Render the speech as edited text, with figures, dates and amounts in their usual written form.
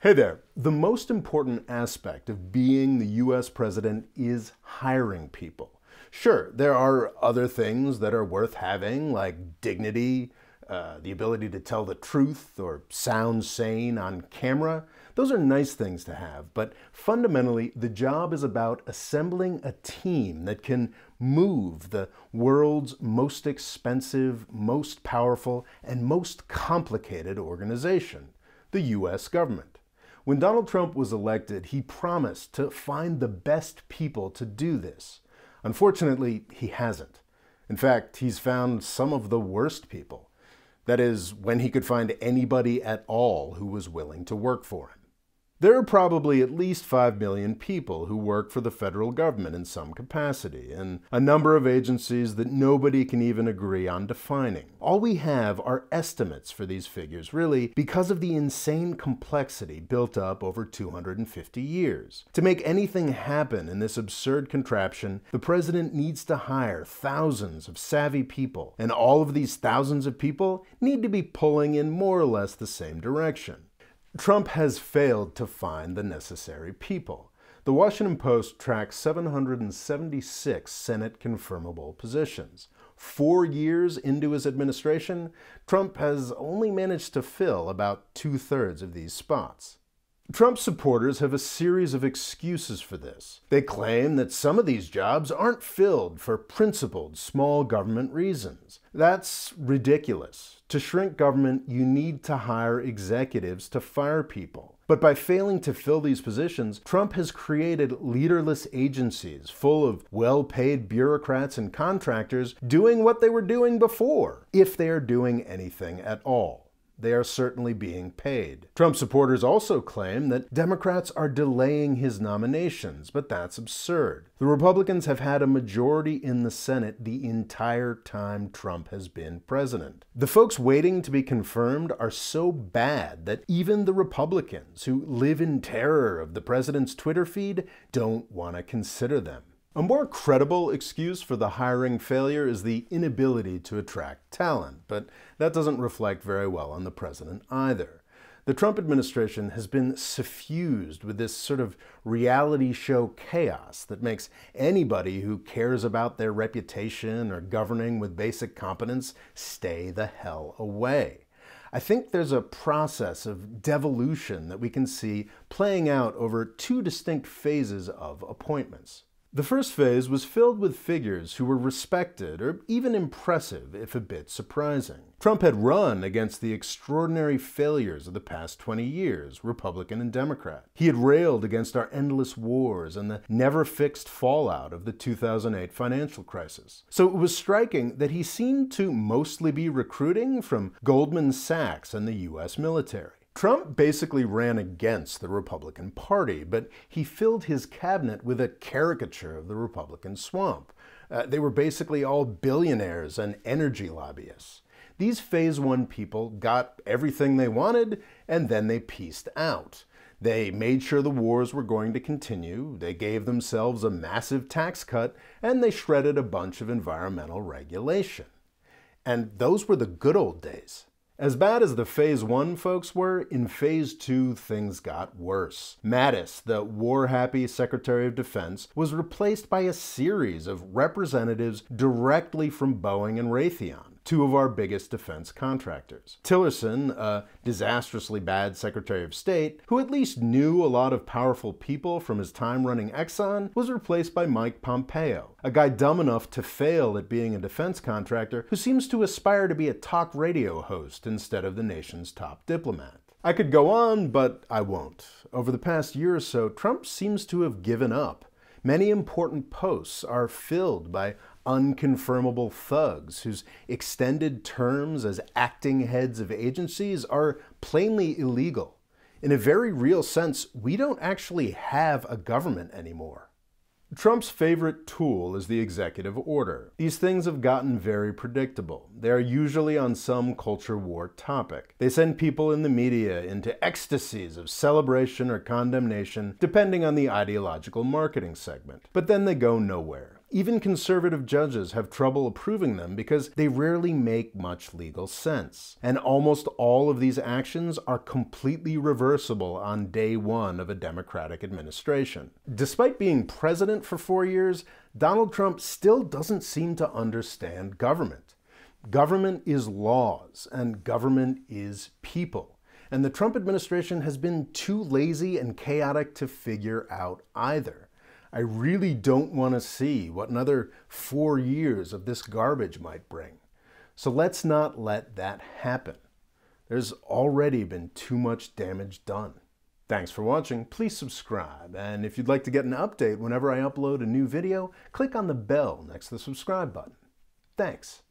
Hey there. The most important aspect of being the US president is hiring people. Sure, there are other things that are worth having, like dignity, the ability to tell the truth, or sound sane on camera. Those are nice things to have, but fundamentally, the job is about assembling a team that can move the world's most expensive, most powerful, and most complicated organization, the US government. When Donald Trump was elected, he promised to find the best people to do this. Unfortunately, he hasn't. In fact, he's found some of the worst people. That is, when he could find anybody at all who was willing to work for him. There are probably at least 5 million people who work for the federal government in some capacity, and a number of agencies that nobody can even agree on defining. All we have are estimates for these figures, really, because of the insane complexity built up over 250 years. To make anything happen in this absurd contraption, the president needs to hire thousands of savvy people, and all of these thousands of people need to be pulling in more or less the same direction. Trump has failed to find the necessary people. The Washington Post tracks 776 Senate confirmable positions. 4 years into his administration, Trump has only managed to fill about 2/3 of these spots. Trump supporters have a series of excuses for this. They claim that some of these jobs aren't filled for principled small government reasons. That's ridiculous. To shrink government, you need to hire executives to fire people. But by failing to fill these positions, Trump has created leaderless agencies full of well-paid bureaucrats and contractors doing what they were doing before, if they are doing anything at all. They are certainly being paid. Trump supporters also claim that Democrats are delaying his nominations, but that's absurd. The Republicans have had a majority in the Senate the entire time Trump has been president. The folks waiting to be confirmed are so bad that even the Republicans, who live in terror of the president's Twitter feed, don't want to consider them. A more credible excuse for the hiring failure is the inability to attract talent, but that doesn't reflect very well on the president either. The Trump administration has been suffused with this sort of reality show chaos that makes anybody who cares about their reputation or governing with basic competence stay the hell away. I think there's a process of devolution that we can see playing out over 2 distinct phases of appointments. The first phase was filled with figures who were respected or even impressive, if a bit surprising. Trump had run against the extraordinary failures of the past 20 years, Republican and Democrat. He had railed against our endless wars and the never-fixed fallout of the 2008 financial crisis. So it was striking that he seemed to mostly be recruiting from Goldman Sachs and the US military. Trump basically ran against the Republican Party, but he filled his cabinet with a caricature of the Republican swamp. They were basically all billionaires and energy lobbyists. These Phase 1 people got everything they wanted, and then they peaced out. They made sure the wars were going to continue, they gave themselves a massive tax cut, and they shredded a bunch of environmental regulation. And those were the good old days. As bad as the Phase 1 folks were, in Phase 2 things got worse. Mattis, the war-happy Secretary of Defense, was replaced by a series of representatives directly from Boeing and Raytheon, 2 of our biggest defense contractors. Tillerson, a disastrously bad Secretary of State, who at least knew a lot of powerful people from his time running Exxon, was replaced by Mike Pompeo, a guy dumb enough to fail at being a defense contractor who seems to aspire to be a talk radio host instead of the nation's top diplomat. I could go on, but I won't. Over the past year or so, Trump seems to have given up. Many important posts are filled by unconfirmable thugs whose extended terms as acting heads of agencies are plainly illegal. In a very real sense, we don't actually have a government anymore. Trump's favorite tool is the executive order. These things have gotten very predictable. They are usually on some culture war topic. They send people in the media into ecstasies of celebration or condemnation, depending on the ideological marketing segment. But then they go nowhere. Even conservative judges have trouble approving them because they rarely make much legal sense. And almost all of these actions are completely reversible on day one of a Democratic administration. Despite being president for 4 years, Donald Trump still doesn't seem to understand government. Government is laws, and government is people. And the Trump administration has been too lazy and chaotic to figure out either. I really don't want to see what another 4 years of this garbage might bring. So let's not let that happen. There's already been too much damage done. Thanks for watching. Please subscribe. And if you'd like to get an update whenever I upload a new video, click on the bell next to the subscribe button. Thanks.